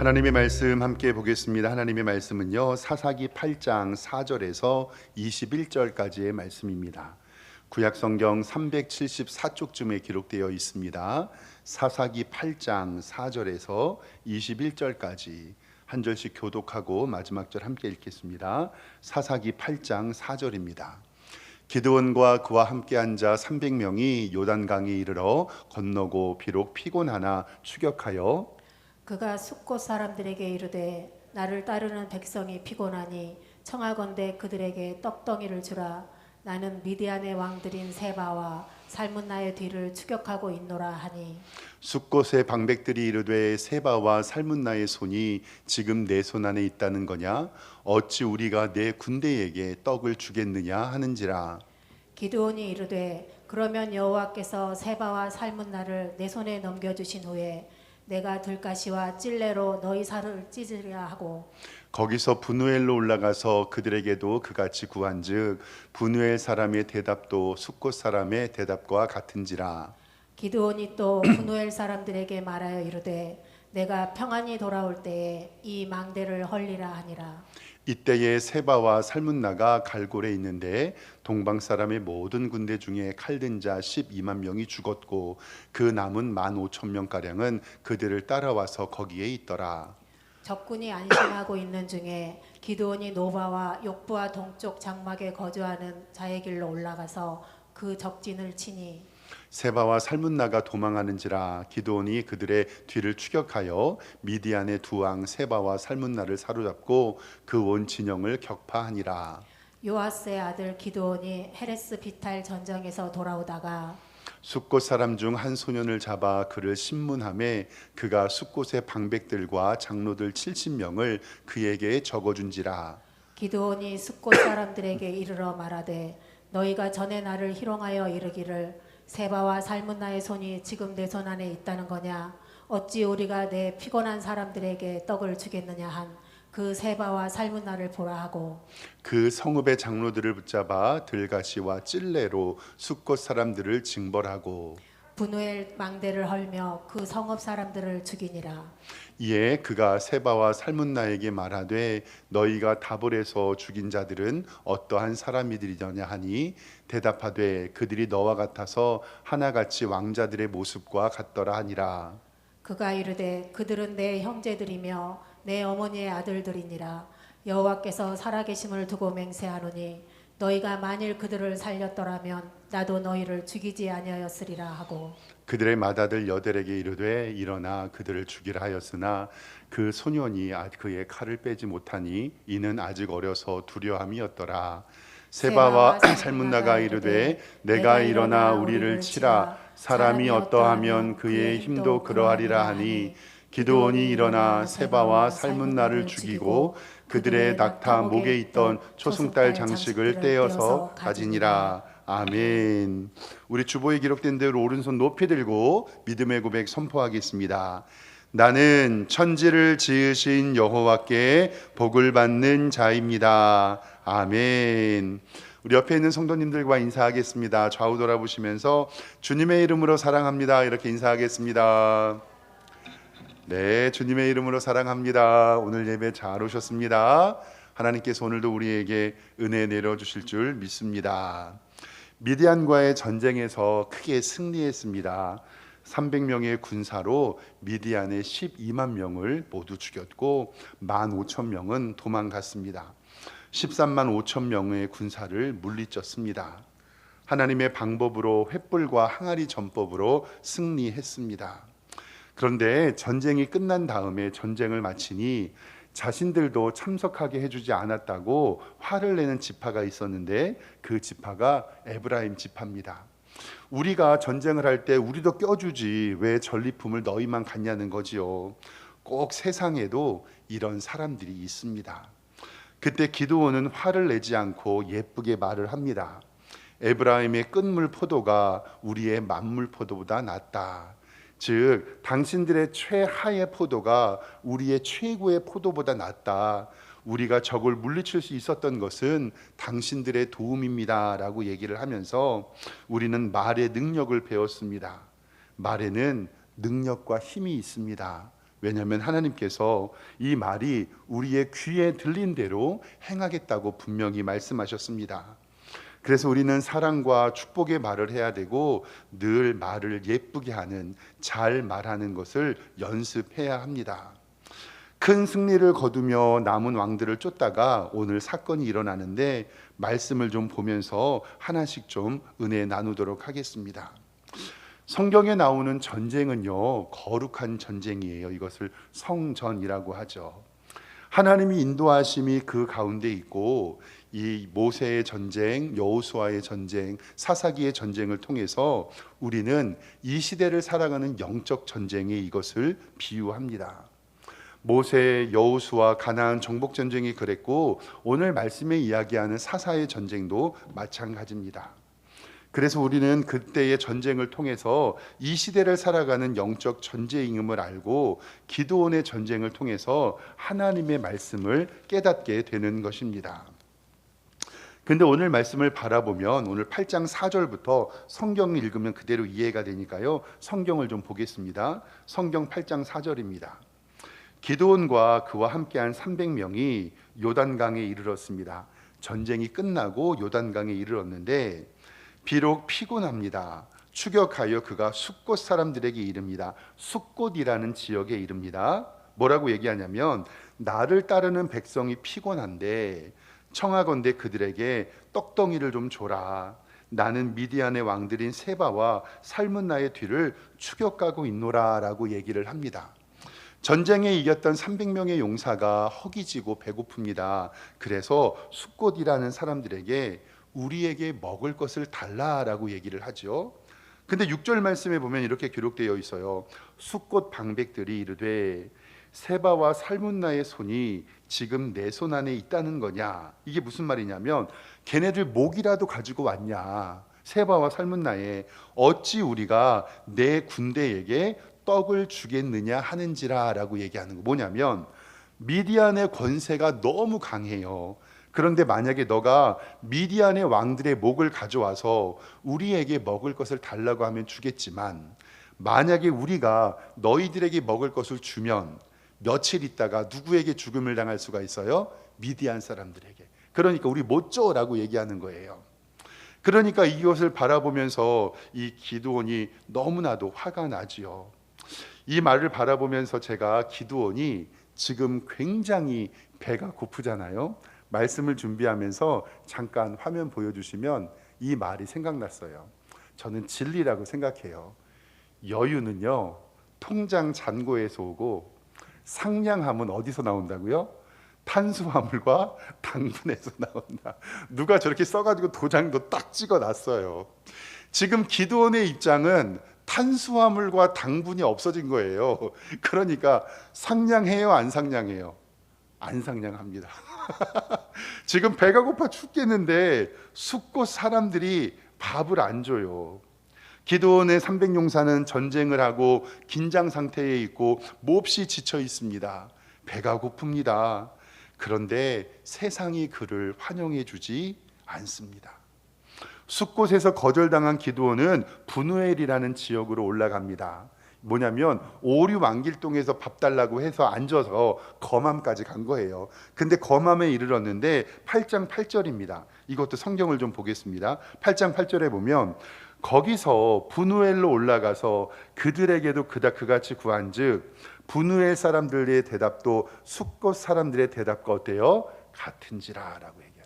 하나님의 말씀 함께 보겠습니다. 하나님의 말씀은요, 사사기 8장 4절에서 21절까지의 말씀입니다. 구약 성경 374쪽쯤에 기록되어 있습니다. 사사기 8장 4절에서 21절까지 한 절씩 교독하고 마지막 절 함께 읽겠습니다. 사사기 8장 4절입니다. 기드온과 그와 함께한 자 300명이 요단강에 이르러 건너고 비록 피곤하나 추격하여 그가 숫곳 사람들에게 이르되 나를 따르는 백성이 피곤하니 청하건대 그들에게 떡덩이를 주라. 나는 미디안의 왕들인 세바와 살문나의 뒤를 추격하고 있노라 하니 숫곳의 방백들이 이르되 세바와 살문나의 손이 지금 내 손 안에 있다는 거냐? 어찌 우리가 내 군대에게 떡을 주겠느냐 하는지라. 기드온이 이르되 그러면 여호와께서 세바와 살문나를 내 손에 넘겨주신 후에 내가 들가시와 찔레로 너희 살을 찢으려 하고 거기서 분우엘로 올라가서 그들에게도 그같이 구한즉 분우엘 사람의 대답도 숫곳 사람의 대답과 같은지라. 기드온이 또 분우엘 사람들에게 말하여 이르되 내가 평안히 돌아올 때에 이 망대를 헐리라 하니라. 이때에 세바와 살문나가 갈골에 있는데 동방 사람의 모든 군대 중에 칼든 자 12만 명이 죽었고 그 남은 15,000명 가량은 그들을 따라와서 거기에 있더라. 적군이 안심하고 있는 중에 기드온이 노바와 욕부와 동쪽 장막에 거주하는 자의 길로 올라가서 그 적진을 치니 세바와 살문나가 도망하는지라. 기드온이 그들의 뒤를 추격하여 미디안의 두 왕 세바와 살문나를 사로잡고 그 온 진영을 격파하니라. 요아스의 아들 기드온이 헤레스 비탈 전쟁에서 돌아오다가 숫곳 사람 중 한 소년을 잡아 그를 신문하매 그가 숫곳의 방백들과 장로들 70명을 그에게 적어준지라. 기드온이 숫곳 사람들에게 이르러 말하되 너희가 전에 나를 희롱하여 이르기를 세바와 살문나의 손이 지금 내 손 안에 있다는 거냐? 어찌 우리가 내 피곤한 사람들에게 떡을 주겠느냐 한 그 세바와 살문나를 보라 하고 그 성읍의 장로들을 붙잡아 들가시와 찔레로 숫곳 사람들을 징벌하고 분우엘 망대를 헐며 그 성읍 사람들을 죽이니라. 이에 그가 세바와 살문나에게 말하되 너희가 다볼에서 죽인 자들은 어떠한 사람이들이냐 하니 대답하되 그들이 너와 같아서 하나같이 왕자들의 모습과 같더라 하니라. 그가 이르되 그들은 내 형제들이며 내 어머니의 아들들이니라. 여호와께서 살아계심을 두고 맹세하노니 너희가 만일 그들을 살렸더라면 나도 너희를 죽이지 아니하였으리라 하고 그들의 맏아들 여델에게 이르되 일어나 그들을 죽이라 하였으나 그 소년이 그의 칼을 빼지 못하니 이는 아직 어려서 두려움이었더라. 세바와 살문나가 이르되 내가 일어나 우리를 치라. 사람이 어떠하면 그의 힘도 그러하리라 하니 기드온이 일어나 세바와 살문나를 죽이고 그들의 낙타 목에 있던 초승달 장식을 떼어서 가지니라. 아멘. 우리 주보에 기록된 대로 오른손 높이 들고 믿음의 고백 선포하겠습니다. 나는 천지를 지으신 여호와께 복을 받는 자입니다. 아멘. 우리 옆에 있는 성도님들과 인사하겠습니다. 좌우 돌아보시면서 주님의 이름으로 사랑합니다 이렇게 인사하겠습니다. 네, 주님의 이름으로 사랑합니다. 오늘 예배 잘 오셨습니다. 하나님께서 오늘도 우리에게 은혜 내려주실 줄 믿습니다. 미디안과의 전쟁에서 크게 승리했습니다. 300명의 군사로 미디안의 12만 명을 모두 죽였고 15,000명은 도망갔습니다. 13만 5천 명의 군사를 물리쳤습니다. 하나님의 방법으로 횃불과 항아리 전법으로 승리했습니다. 그런데 전쟁이 끝난 다음에 전쟁을 마치니 자신들도 참석하게 해주지 않았다고 화를 내는 지파가 있었는데 그 지파가 에브라임 지파입니다. 우리가 전쟁을 할 때 우리도 껴주지 왜 전리품을 너희만 갖냐는 거지요. 꼭 세상에도 이런 사람들이 있습니다. 그때 기드온은 화를 내지 않고 예쁘게 말을 합니다. 에브라임의 끝물 포도가 우리의 만물 포도보다 낫다. 즉 당신들의 최하의 포도가 우리의 최고의 포도보다 낫다. 우리가 적을 물리칠 수 있었던 것은 당신들의 도움입니다 라고 얘기를 하면서 우리는 말의 능력을 배웠습니다. 말에는 능력과 힘이 있습니다. 왜냐하면 하나님께서 이 말이 우리의 귀에 들린 대로 행하겠다고 분명히 말씀하셨습니다. 그래서 우리는 사랑과 축복의 말을 해야 되고 늘 말을 예쁘게 하는, 잘 말하는 것을 연습해야 합니다. 큰 승리를 거두며 남은 왕들을 쫓다가 오늘 사건이 일어나는데 말씀을 좀 보면서 하나씩 좀 은혜 나누도록 하겠습니다. 성경에 나오는 전쟁은요, 거룩한 전쟁이에요. 이것을 성전이라고 하죠. 하나님이 인도하심이 그 가운데 있고, 이 모세의 전쟁, 여호수아의 전쟁, 사사기의 전쟁을 통해서 우리는 이 시대를 살아가는 영적 전쟁에 이것을 비유합니다. 모세, 여호수아, 가나안 정복 전쟁이 그랬고, 오늘 말씀에 이야기하는 사사의 전쟁도 마찬가지입니다. 그래서 우리는 그때의 전쟁을 통해서 이 시대를 살아가는 영적 전쟁임을 알고 기드온의 전쟁을 통해서 하나님의 말씀을 깨닫게 되는 것입니다. 근데 오늘 말씀을 바라보면 오늘 8장 4절부터 성경을 읽으면 그대로 이해가 되니까요. 성경을 좀 보겠습니다. 성경 8장 4절입니다. 기드온과 그와 함께한 300명이 요단강에 이르렀습니다. 전쟁이 끝나고 요단강에 이르렀는데 비록 피곤합니다. 추격하여 그가 숫곳 사람들에게 이릅니다. 숫곳이라는 지역에 이릅니다. 뭐라고 얘기하냐면 나를 따르는 백성이 피곤한데 청하건대 그들에게 떡덩이를 좀 줘라. 나는 미디안의 왕들인 세바와 살문나의 뒤를 추격하고 있노라 라고 얘기를 합니다. 전쟁에 이겼던 300명의 용사가 허기지고 배고픕니다. 그래서 숫곳이라는 사람들에게 우리에게 먹을 것을 달라라고 얘기를 하죠. 근데 6절 말씀에 보면 이렇게 기록되어 있어요. 숫곳 방백들이 이르되 세바와 살문나의 손이 지금 내 손 안에 있다는 거냐. 이게 무슨 말이냐면 걔네들 목이라도 가지고 왔냐. 세바와 살문나에 어찌 우리가 내 군대에게 떡을 주겠느냐 하는지라 라고 얘기하는 거. 뭐냐면 미디안의 권세가 너무 강해요. 그런데 만약에 너가 미디안의 왕들의 목을 가져와서 우리에게 먹을 것을 달라고 하면 주겠지만, 만약에 우리가 너희들에게 먹을 것을 주면 며칠 있다가 누구에게 죽음을 당할 수가 있어요? 미디안 사람들에게. 그러니까 우리 못 줘라고 얘기하는 거예요. 그러니까 이것을 바라보면서 이 기드온이 너무나도 화가 나지요. 이 말을 바라보면서 제가 기드온이 지금 굉장히 배가 고프잖아요. 말씀을 준비하면서 잠깐 화면 보여주시면 이 말이 생각났어요. 저는 진리라고 생각해요. 여유는요, 통장 잔고에서 오고 상냥함은 어디서 나온다고요? 탄수화물과 당분에서 나온다. 누가 저렇게 써가지고 도장도 딱 찍어놨어요. 지금 기드온의 입장은 탄수화물과 당분이 없어진 거예요. 그러니까 상냥해요, 안 상냥해요? 안 상냥합니다. 지금 배가 고파 죽겠는데 숫곳 사람들이 밥을 안 줘요. 기드온의 300용사는 전쟁을 하고 긴장 상태에 있고 몹시 지쳐 있습니다. 배가 고픕니다. 그런데 세상이 그를 환영해 주지 않습니다. 숫곳에서 거절당한 기드온은 분우엘이라는 지역으로 올라갑니다. 뭐냐면 오류 왕길동에서 밥 달라고 해서 앉아서 거맘까지 간 거예요. 근데 거맘에 이르렀는데 8장 8절입니다. 이것도 성경을 좀 보겠습니다. 8장 8절에 보면 거기서 분우엘로 올라가서 그들에게도 그같이 구한즉 분우엘 사람들의 대답도 숫곳 사람들의 대답과 어때요? 같은지라라고 얘기합니다.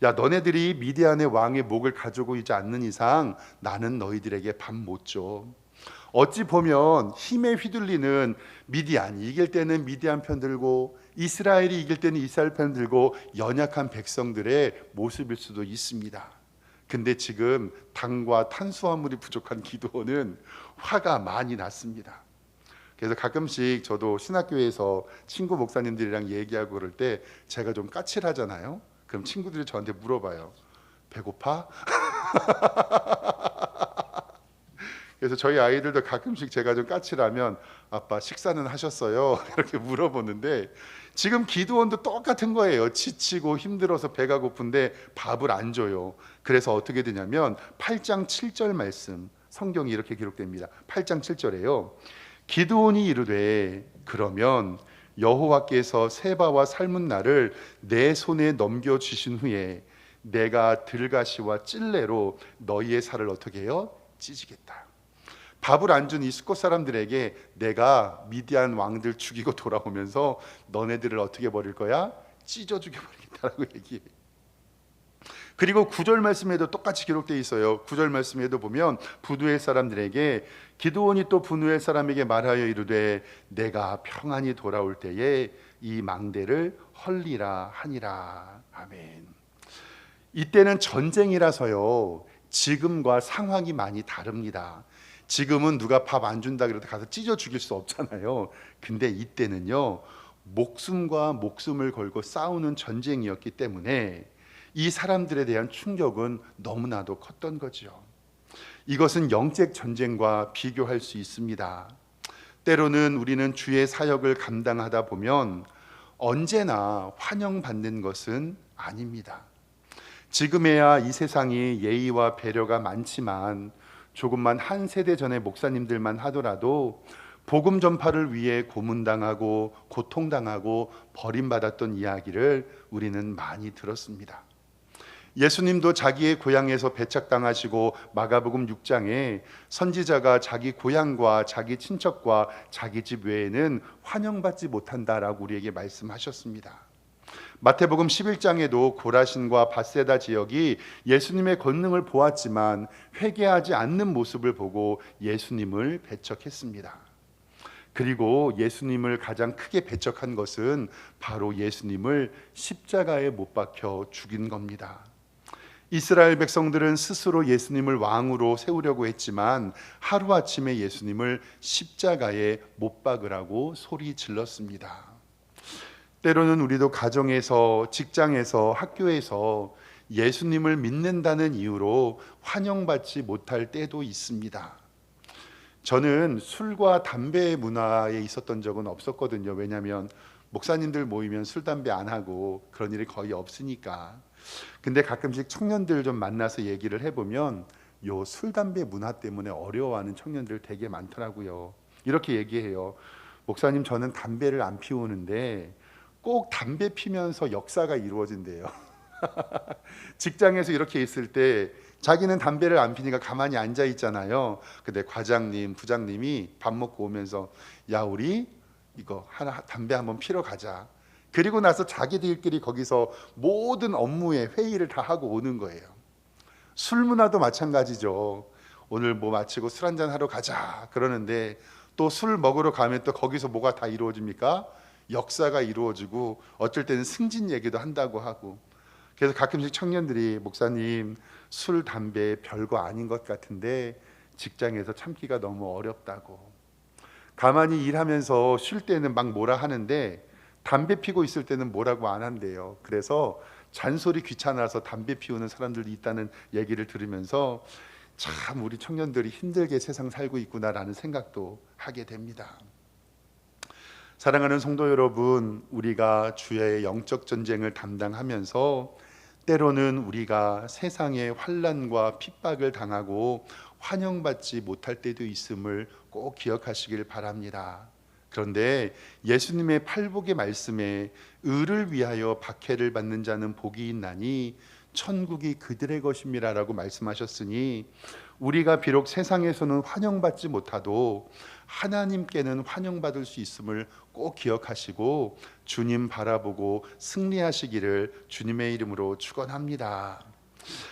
야, 너네들이 미디안의 왕의 목을 가지고 있지 않는 이상 나는 너희들에게 밥 못 줘. 어찌 보면 힘에 휘둘리는 미디안이 이길 때는 미디안 편 들고 이스라엘이 이길 때는 이스라엘 편 들고 연약한 백성들의 모습일 수도 있습니다. 근데 지금 당과 탄수화물이 부족한 기드온은 화가 많이 났습니다. 그래서 가끔씩 저도 신학교에서 친구 목사님들이랑 얘기하고 그럴 때 제가 좀 까칠하잖아요. 그럼 친구들이 저한테 물어봐요. 배고파? 그래서 저희 아이들도 가끔씩 제가 좀 까칠하면 아빠 식사는 하셨어요? 이렇게 물어보는데 지금 기드온도 똑같은 거예요. 지치고 힘들어서 배가 고픈데 밥을 안 줘요. 그래서 어떻게 되냐면 8장 7절 말씀, 성경이 이렇게 기록됩니다. 8장 7절에요. 기드온이 이르되 그러면 여호와께서 세바와 살문나를 내 손에 넘겨 주신 후에 내가 들가시와 찔레로 너희의 살을 어떻게 해요? 찢으겠다. 밥을 안 준 이 숫곳 사람들에게 내가 미디안 왕들 죽이고 돌아오면서 너네들을 어떻게 버릴 거야? 찢어 죽여버리겠다라고 얘기해. 그리고 9절 말씀에도 똑같이 기록되어 있어요. 9절 말씀에도 보면 부두엘 사람들에게 기드온이 또 부누엘 사람에게 말하여 이르되 내가 평안히 돌아올 때에 이 망대를 헐리라 하니라. 아멘. 이때는 전쟁이라서요, 지금과 상황이 많이 다릅니다. 지금은 누가 밥 안 준다 그래도 가서 찢어 죽일 수 없잖아요. 근데 이때는요, 목숨과 목숨을 걸고 싸우는 전쟁이었기 때문에 이 사람들에 대한 충격은 너무나도 컸던 거죠. 이것은 영적 전쟁과 비교할 수 있습니다. 때로는 우리는 주의 사역을 감당하다 보면 언제나 환영받는 것은 아닙니다. 지금에야 이 세상이 예의와 배려가 많지만 조금만 한 세대 전의 목사님들만 하더라도 복음 전파를 위해 고문당하고 고통당하고 버림받았던 이야기를 우리는 많이 들었습니다. 예수님도 자기의 고향에서 배척당하시고 마가복음 6장에 선지자가 자기 고향과 자기 친척과 자기 집 외에는 환영받지 못한다라고 우리에게 말씀하셨습니다. 마태복음 11장에도 고라신과 밧세다 지역이 예수님의 권능을 보았지만 회개하지 않는 모습을 보고 예수님을 배척했습니다. 그리고 예수님을 가장 크게 배척한 것은 바로 예수님을 십자가에 못 박혀 죽인 겁니다. 이스라엘 백성들은 스스로 예수님을 왕으로 세우려고 했지만 하루아침에 예수님을 십자가에 못 박으라고 소리 질렀습니다. 때로는 우리도 가정에서, 직장에서, 학교에서 예수님을 믿는다는 이유로 환영받지 못할 때도 있습니다. 저는 술과 담배 문화에 있었던 적은 없었거든요. 왜냐하면 목사님들 모이면 술, 담배 안 하고 그런 일이 거의 없으니까. 근데 가끔씩 청년들 좀 만나서 얘기를 해보면 요 술, 담배 문화 때문에 어려워하는 청년들 되게 많더라고요. 이렇게 얘기해요. 목사님, 저는 담배를 안 피우는데 꼭 담배 피면서 역사가 이루어진대요. 직장에서 이렇게 있을 때 자기는 담배를 안 피니까 가만히 앉아 있잖아요. 근데 과장님, 부장님이 밥 먹고 오면서 야, 우리 이거 하나 담배 한번 피러 가자. 그리고 나서 자기들끼리 거기서 모든 업무에 회의를 다 하고 오는 거예요. 술 문화도 마찬가지죠. 오늘 뭐 마치고 술 한잔 하러 가자 그러는데 또 술 먹으러 가면 또 거기서 뭐가 다 이루어집니까? 역사가 이루어지고 어쩔 때는 승진 얘기도 한다고 하고. 그래서 가끔씩 청년들이 목사님, 술, 담배 별거 아닌 것 같은데 직장에서 참기가 너무 어렵다고. 가만히 일하면서 쉴 때는 막 뭐라 하는데 담배 피고 있을 때는 뭐라고 안 한대요. 그래서 잔소리 귀찮아서 담배 피우는 사람들도 있다는 얘기를 들으면서 참 우리 청년들이 힘들게 세상 살고 있구나라는 생각도 하게 됩니다. 사랑하는 성도 여러분, 우리가 주의 영적 전쟁을 담당하면서 때로는 우리가 세상의 환난과 핍박을 당하고 환영받지 못할 때도 있음을 꼭 기억하시길 바랍니다. 그런데 예수님의 팔복의 말씀에 의를 위하여 박해를 받는 자는 복이 있나니 천국이 그들의 것임이라라고 말씀하셨으니 우리가 비록 세상에서는 환영받지 못하도 하나님께는 환영받을 수 있음을 꼭 기억하시고 주님 바라보고 승리하시기를 주님의 이름으로 축원합니다.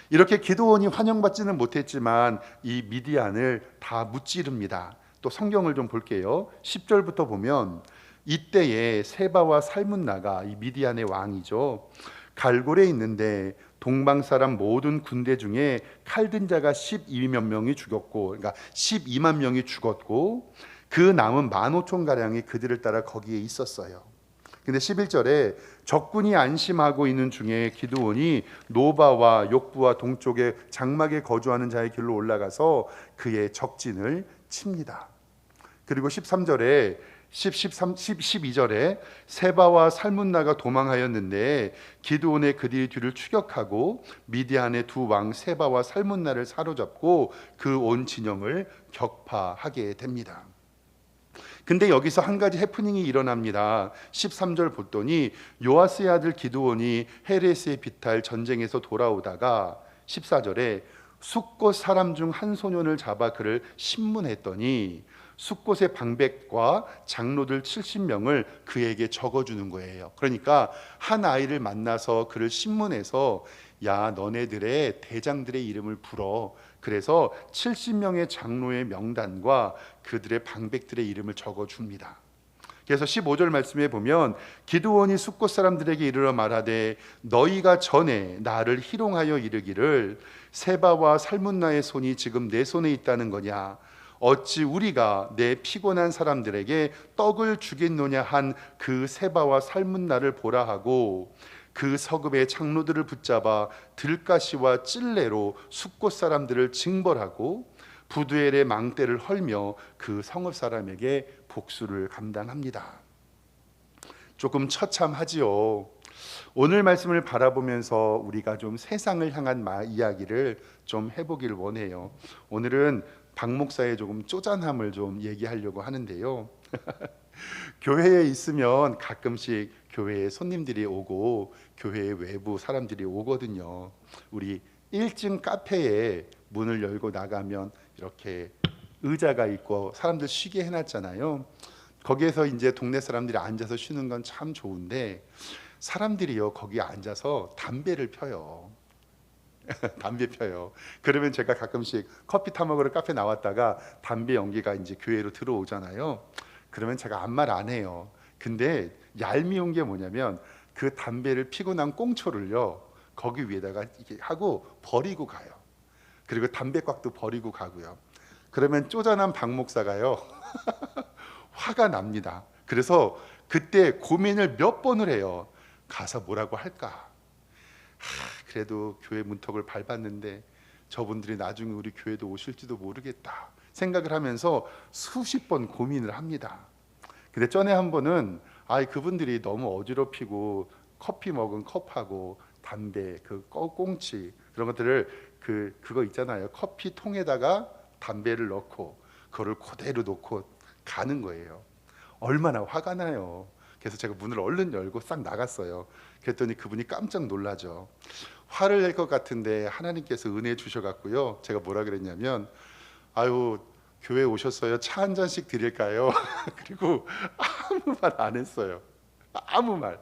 이렇게 기드온이 환영받지는 못했지만 이 미디안을 다 무찌릅니다. 또 성경을 좀 볼게요. 10절부터 보면 이때에 세바와 살문나가 이 미디안의 왕이죠. 갈골에 있는데 동방 사람 모든 군대 중에 칼든 자가 12만 명이 죽었고, 그러니까 12만 명이 죽었고 그 남은 15,000가량이 그들을 따라 거기에 있었어요. 근데 11절에 적군이 안심하고 있는 중에 기드온이 노바와 욕부와 동쪽의 장막에 거주하는 자의 길로 올라가서 그의 적진을 칩니다. 그리고 13절에 12절에 세바와 살문나가 도망하였는데 기드온의 그들의 뒤를 추격하고 미디안의 두 왕 세바와 살문나를 사로잡고 그 온 진영을 격파하게 됩니다. 근데 여기서 한 가지 해프닝이 일어납니다. 13절 보더니 요아스의 아들 기드온이 헤레스의 비탈 전쟁에서 돌아오다가 14절에 숫곳 사람 중 한 소년을 잡아 그를 신문했더니 숫곳의 방백과 장로들 70명을 그에게 적어주는 거예요. 그러니까 한 아이를 만나서 그를 신문해서 야 너네들의 대장들의 이름을 불어. 그래서 70명의 장로의 명단과 그들의 방백들의 이름을 적어줍니다. 그래서 15절 말씀에 보면 기드온이 숫곳 사람들에게 이르러 말하되 너희가 전에 나를 희롱하여 이르기를 세바와 살문나의 손이 지금 내 손에 있다는 거냐, 어찌 우리가 내 피곤한 사람들에게 떡을 주겠노냐 한 그 세바와 살문나를 보라 하고 그 서급의 장로들을 붙잡아 들가시와 찔레로 숫곳 사람들을 징벌하고 부두엘의 망대를 헐며 그 성읍 사람에게 복수를 감당합니다. 조금 처참하지요. 오늘 말씀을 바라보면서 우리가 좀 세상을 향한 이야기를 좀 해보길 원해요. 오늘은 박 목사의 조금 쪼잔함을 좀 얘기하려고 하는데요. 교회에 있으면 가끔씩 교회에 손님들이 오고 교회 외부 사람들이 오거든요. 우리 1층 카페에 문을 열고 나가면 이렇게 의자가 있고 사람들 쉬게 해놨잖아요. 거기에서 이제 동네 사람들이 앉아서 쉬는 건 참 좋은데 사람들이요 거기에 앉아서 담배를 펴요. 담배 펴요. 그러면 제가 가끔씩 커피 타 먹으러 카페 나왔다가 담배 연기가 이제 교회로 들어오잖아요. 그러면 제가 아무 말 안 해요. 근데 얄미운 게 뭐냐면 그 담배를 피고 난 꽁초를요 거기 위에다가 이렇게 하고 버리고 가요. 그리고 담배곽도 버리고 가고요. 그러면 쪼잔한 박 목사가요 화가 납니다. 그래서 그때 고민을 몇 번을 해요. 가서 뭐라고 할까? 그래도 교회 문턱을 밟았는데 저분들이 나중에 우리 교회도 오실지도 모르겠다 생각을 하면서 수십 번 고민을 합니다. 근데 전에 한 번은 그분들이 너무 어지럽히고 커피 먹은 컵하고 담배 그 꽁치 그런 것들을 그거 있잖아요. 커피 통에다가 담배를 넣고 그거를 그대로 놓고 가는 거예요. 얼마나 화가 나요. 그래서 제가 문을 얼른 열고 싹 나갔어요. 그랬더니 그분이 깜짝 놀라죠. 화를 낼 것 같은데 하나님께서 은혜 주셔갖고요. 제가 뭐라 그랬냐면 아유 교회 오셨어요. 차 한 잔씩 드릴까요? 그리고 아무 말 안 했어요. 아무 말.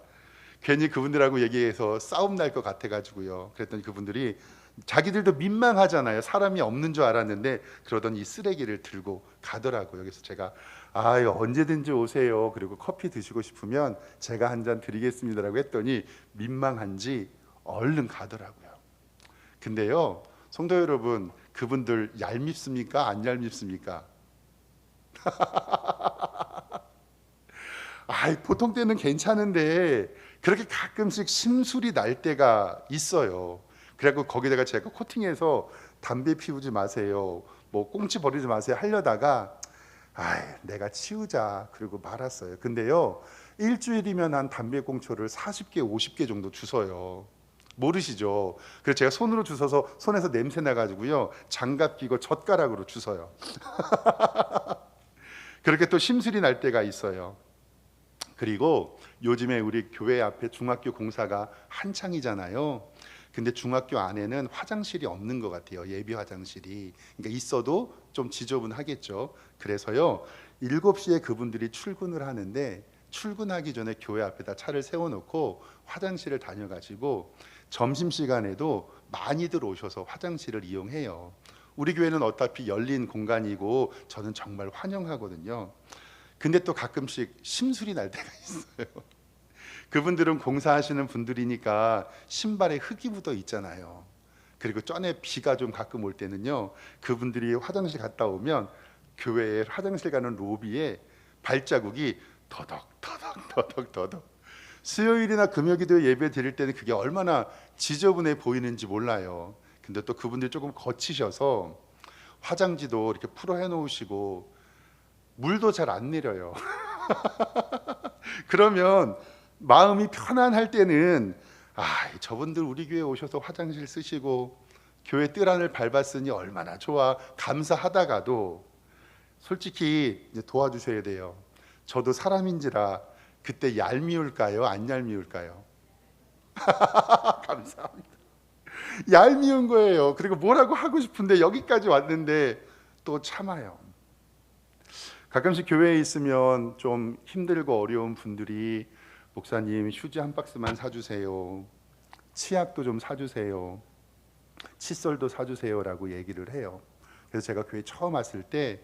괜히 그분들하고 얘기해서 싸움 날 것 같아가지고요. 그랬더니 그분들이 자기들도 민망하잖아요. 사람이 없는 줄 알았는데 그러더니 이 쓰레기를 들고 가더라고요. 그래서 제가 언제든지 오세요. 그리고 커피 드시고 싶으면 제가 한 잔 드리겠습니다라고 했더니 민망한지 얼른 가더라고요. 근데요, 성도 여러분, 그분들 얄밉습니까? 안 얄밉습니까? 보통 때는 괜찮은데 그렇게 가끔씩 심술이 날 때가 있어요. 그래갖고 거기다가 제가 코팅해서 담배 피우지 마세요, 뭐 꽁치 버리지 마세요 하려다가 내가 치우자 그리고 말았어요. 근데요 일주일이면 한 담배 꽁초를 40개 50개 정도 주워요. 모르시죠? 그래서 제가 손으로 주워서 손에서 냄새 나가지고요 장갑 끼고 젓가락으로 주워요. 그렇게 또 심술이 날 때가 있어요. 그리고 요즘에 우리 교회 앞에 중학교 공사가 한창이잖아요. 근데 중학교 안에는 화장실이 없는 것 같아요. 예비 화장실이. 그러니까 있어도 좀 지저분하겠죠. 그래서요 7시에 그분들이 출근을 하는데 출근하기 전에 교회 앞에다 차를 세워놓고 화장실을 다녀가지고 점심시간에도 많이들 오셔서 화장실을 이용해요. 우리 교회는 어차피 열린 공간이고 저는 정말 환영하거든요. 근데 또 가끔씩 심술이 날 때가 있어요. 그분들은 공사하시는 분들이니까 신발에 흙이 묻어 있잖아요. 그리고 전에 비가 좀 가끔 올 때는요 그분들이 화장실 갔다 오면 교회에 화장실 가는 로비에 발자국이 더덕 수요일이나 금요기도 예배 드릴 때는 그게 얼마나 지저분해 보이는지 몰라요. 근데 또 그분들이 조금 거치셔서 화장지도 이렇게 풀어 해놓으시고 물도 잘 안 내려요. 그러면 마음이 편안할 때는 저분들 우리 교회 오셔서 화장실 쓰시고 교회 뜰 안을 밟았으니 얼마나 좋아 감사하다가도 솔직히 이제 도와주셔야 돼요. 저도 사람인지라 그때 얄미울까요? 안 얄미울까요? 감사합니다. 얄미운 거예요. 그리고 뭐라고 하고 싶은데 여기까지 왔는데 또 참아요. 가끔씩 교회에 있으면 좀 힘들고 어려운 분들이 목사님 휴지 한 박스만 사주세요. 치약도 좀 사주세요. 칫솔도 사주세요라고 얘기를 해요. 그래서 제가 교회 처음 왔을 때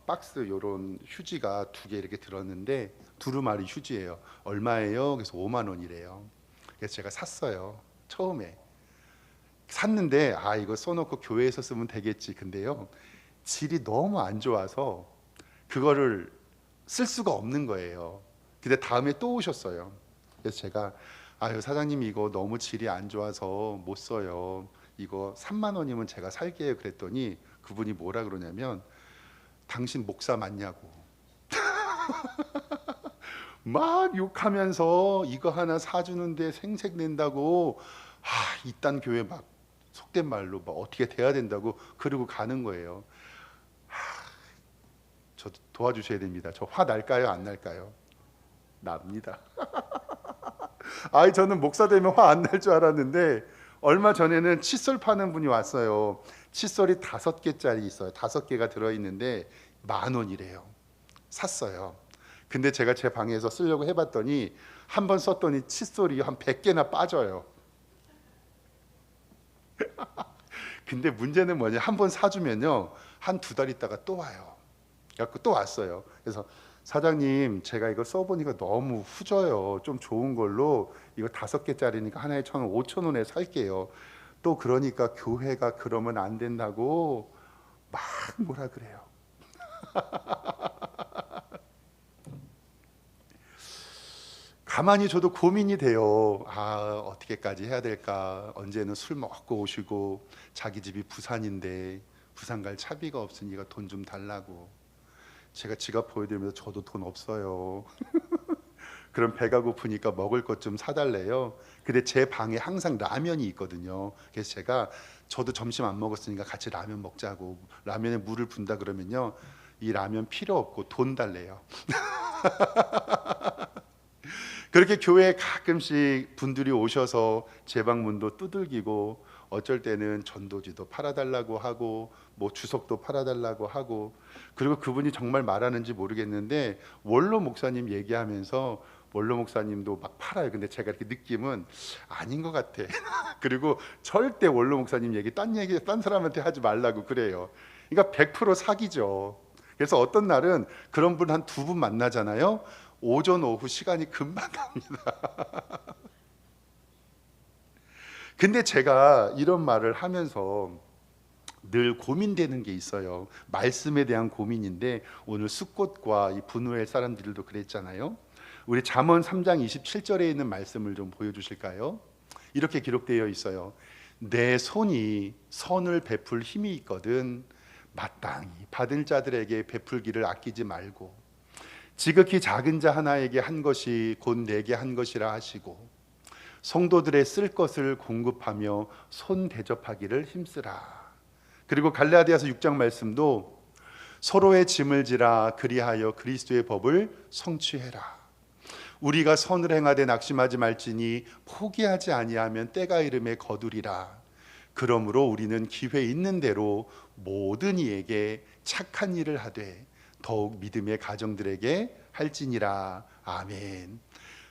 박스 요런 휴지가 2개 이렇게 들었는데 두루마리 휴지예요. 얼마예요? 그래서 5만 원이래요. 그래서 제가 샀어요. 처음에 샀는데 이거 써놓고 교회에서 쓰면 되겠지. 근데요, 질이 너무 안 좋아서 그거를 쓸 수가 없는 거예요. 근데 다음에 또 오셨어요. 그래서 제가 사장님 이거 너무 질이 안 좋아서 못 써요. 이거 3만 원이면 제가 살게요. 그랬더니 그분이 뭐라 그러냐면 당신 목사 맞냐고 막 욕하면서 이거 하나 사주는데 생색낸다고 이딴 교회 막 속된 말로 막 어떻게 돼야 된다고 그러고 가는 거예요. 저 도와주셔야 됩니다. 저 화 날까요? 안 날까요? 납니다. 저는 목사 되면 화 안 날 줄 알았는데 얼마 전에는 칫솔 파는 분이 왔어요. 칫솔이 5개짜리 있어요. 5개가 들어있는데 10,000원이래요. 샀어요. 근데 제가 제 방에서 쓰려고 해봤더니 한 번 썼더니 칫솔이 한 100개나 빠져요. 근데 문제는 뭐냐, 한 번 사주면요 한 2달 있다가 또 와요. 그래갖고 또 왔어요. 그래서 사장님 제가 이거 써보니까 너무 후져요. 좀 좋은 걸로 이거 5개짜리니까 하나에 1,000원, 5,000원에 살게요. 또 그러니까 교회가 그러면 안 된다고 막 뭐라 그래요. 가만히 저도 고민이 돼요. 어떻게까지 해야 될까. 언제는 술 먹고 오시고 자기 집이 부산인데 부산 갈 차비가 없으니까 돈 좀 달라고. 제가 지갑 보여드리면서 저도 돈 없어요. 그럼 배가 고프니까 먹을 것 좀 사달래요. 근데 제 방에 항상 라면이 있거든요. 그래서 제가 저도 점심 안 먹었으니까 같이 라면 먹자고. 라면에 물을 붓다 그러면요 이 라면 필요 없고 돈 달래요. 그렇게 교회에 가끔씩 분들이 오셔서 제 방 문도 두들기고 어쩔 때는 전도지도 팔아달라고 하고 뭐 주석도 팔아달라고 하고, 그리고 그분이 정말 말하는지 모르겠는데 원로 목사님 얘기하면서 원로 목사님도 막 팔아요. 근데 제가 이렇게 느낌은 아닌 것 같아. 그리고 절대 원로 목사님 얘기 딴 사람한테 하지 말라고 그래요. 그러니까 100% 사기죠. 그래서 어떤 날은 그런 분 한 2분 만나잖아요. 오전 오후 시간이 금방 갑니다. 근데 제가 이런 말을 하면서 늘 고민되는 게 있어요. 말씀에 대한 고민인데 오늘 숫꽃과 이 분우엘 사람들도 그랬잖아요. 우리 잠언 3장 27절에 있는 말씀을 좀 보여주실까요? 이렇게 기록되어 있어요. 내 손이 선을 베풀 힘이 있거든 마땅히 받을 자들에게 베풀기를 아끼지 말고 지극히 작은 자 하나에게 한 것이 곧 내게 한 것이라 하시고 성도들의 쓸 것을 공급하며 손 대접하기를 힘쓰라. 그리고 갈라디아서 6장 말씀도 서로의 짐을 지라 그리하여 그리스도의 법을 성취해라. 우리가 선을 행하되 낙심하지 말지니 포기하지 아니하면 때가 이름에 거두리라. 그러므로 우리는 기회 있는 대로 모든 이에게 착한 일을 하되 더욱 믿음의 가정들에게 할지니라. 아멘.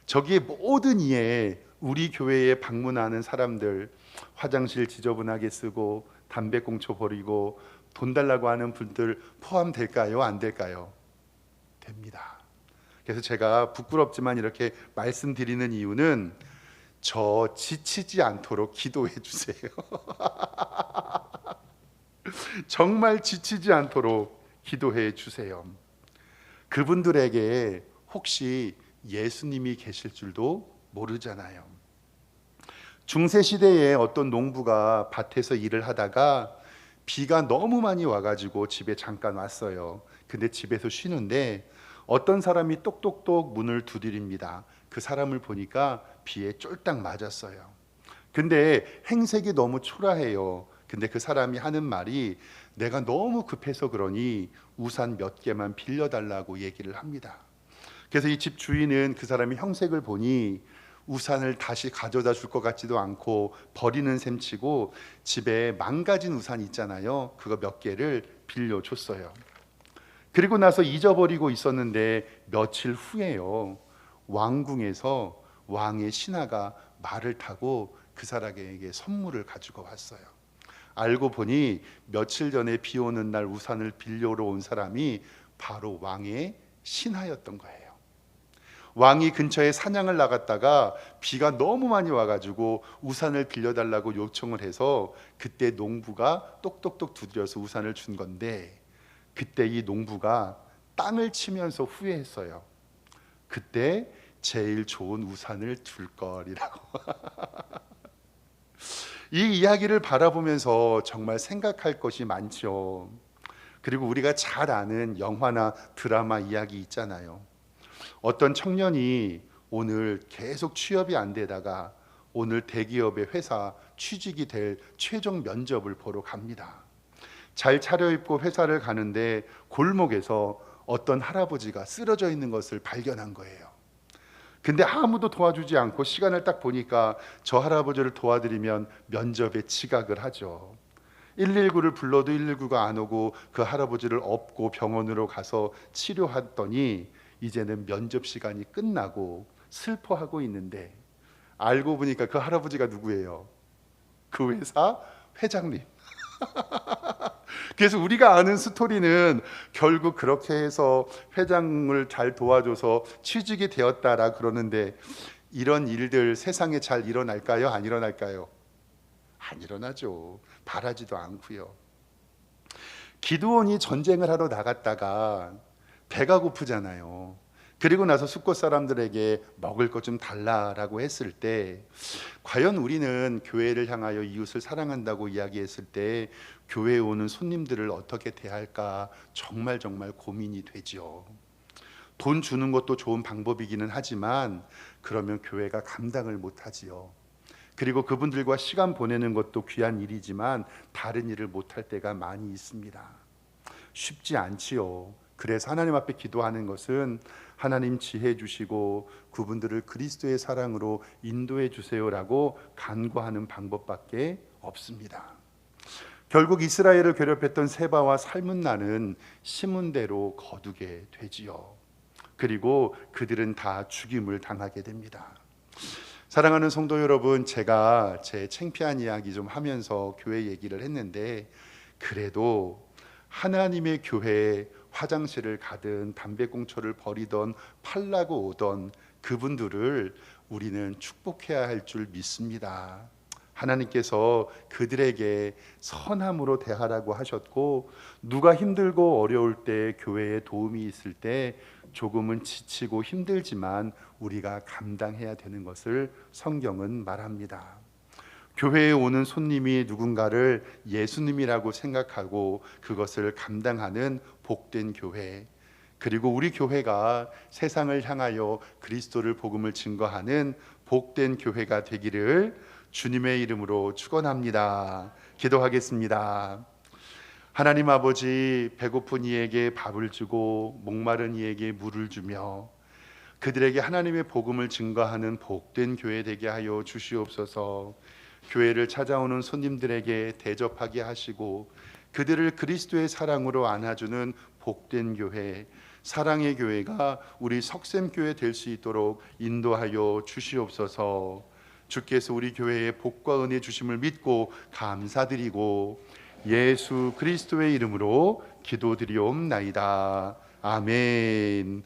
저기 모든 이에 우리 교회에 방문하는 사람들, 화장실 지저분하게 쓰고 담배꽁초 버리고 돈 달라고 하는 분들 포함될까요? 안 될까요? 됩니다. 그래서 제가 부끄럽지만 이렇게 말씀드리는 이유는 저 지치지 않도록 기도해 주세요. 정말 지치지 않도록 기도해 주세요. 그분들에게 혹시 예수님이 계실 줄도 모르잖아요. 중세 시대에 어떤 농부가 밭에서 일을 하다가 비가 너무 많이 와가지고 집에 잠깐 왔어요. 근데 집에서 쉬는데 어떤 사람이 똑똑똑 문을 두드립니다. 그 사람을 보니까 비에 쫄딱 맞았어요. 근데 행색이 너무 초라해요. 근데 그 사람이 하는 말이 내가 너무 급해서 그러니 우산 몇 개만 빌려달라고 얘기를 합니다. 그래서 이 집 주인은 그 사람의 형색을 보니 우산을 다시 가져다 줄 것 같지도 않고 버리는 셈치고 집에 망가진 우산 있잖아요. 그거 몇 개를 빌려줬어요. 그리고 나서 잊어버리고 있었는데 며칠 후에요, 왕궁에서 왕의 신하가 말을 타고 그 사람에게 선물을 가지고 왔어요. 알고 보니 며칠 전에 비 오는 날 우산을 빌려러 온 사람이 바로 왕의 신하였던 거예요. 왕이 근처에 사냥을 나갔다가 비가 너무 많이 와가지고 우산을 빌려달라고 요청을 해서 그때 농부가 똑똑똑 두드려서 우산을 준 건데, 그때 이 농부가 땅을 치면서 후회했어요. 그때 제일 좋은 우산을 줄 걸이라고. 이 이야기를 바라보면서 정말 생각할 것이 많죠. 그리고 우리가 잘 아는 영화나 드라마 이야기 있잖아요. 어떤 청년이 오늘 계속 취업이 안 되다가 오늘 대기업의 회사 취직이 될 최종 면접을 보러 갑니다. 잘 차려입고 회사를 가는데 골목에서 어떤 할아버지가 쓰러져 있는 것을 발견한 거예요. 근데 아무도 도와주지 않고 시간을 딱 보니까 저 할아버지를 도와드리면 면접에 지각을 하죠. 119를 불러도 119가 안 오고 그 할아버지를 업고 병원으로 가서 치료했더니 이제는 면접 시간이 끝나고 슬퍼하고 있는데, 알고 보니까 그 할아버지가 누구예요? 그 회사 회장님. 그래서 우리가 아는 스토리는 결국 그렇게 해서 회장을 잘 도와줘서 취직이 되었다라 그러는데, 이런 일들 세상에 잘 일어날까요? 안 일어날까요? 안 일어나죠. 바라지도 않고요. 기드온이 전쟁을 하러 나갔다가 배가 고프잖아요. 그리고 나서 숫곳 사람들에게 먹을 것 좀 달라라고 했을 때, 과연 우리는 교회를 향하여 이웃을 사랑한다고 이야기했을 때 교회에 오는 손님들을 어떻게 대할까 정말 고민이 되죠. 돈 주는 것도 좋은 방법이기는 하지만 그러면 교회가 감당을 못하지요. 그리고 그분들과 시간 보내는 것도 귀한 일이지만 다른 일을 못할 때가 많이 있습니다. 쉽지 않지요. 그래서 하나님 앞에 기도하는 것은 하나님 지혜 주시고 그분들을 그리스도의 사랑으로 인도해 주세요라고 간구하는 방법밖에 없습니다. 결국 이스라엘을 괴롭혔던 세바와 살문나는 심은대로 거두게 되지요. 그리고 그들은 다 죽임을 당하게 됩니다. 사랑하는 성도 여러분, 제가 제 창피한 이야기 좀 하면서 교회 얘기를 했는데, 그래도 하나님의 교회에 화장실을 가든 담배꽁초를 버리던 팔라고 오던 그분들을 우리는 축복해야 할 줄 믿습니다. 하나님께서 그들에게 선함으로 대하라고 하셨고, 누가 힘들고 어려울 때 교회에 도움이 있을 때 조금은 지치고 힘들지만 우리가 감당해야 되는 것을 성경은 말합니다. 교회에 오는 손님이 누군가를 예수님이라고 생각하고 그것을 감당하는 복된 교회, 그리고 우리 교회가 세상을 향하여 그리스도를 복음을 증거하는 복된 교회가 되기를 주님의 이름으로 축원합니다. 기도하겠습니다. 하나님 아버지, 배고픈 이에게 밥을 주고 목마른 이에게 물을 주며 그들에게 하나님의 복음을 증거하는 복된 교회 되게 하여 주시옵소서. 교회를 찾아오는 손님들에게 대접하게 하시고 그들을 그리스도의 사랑으로 안아주는 복된 교회, 사랑의 교회가 우리 석샘교회 될 수 있도록 인도하여 주시옵소서. 주께서 우리 교회에 복과 은혜 주심을 믿고 감사드리고 예수 그리스도의 이름으로 기도드리옵나이다. 아멘.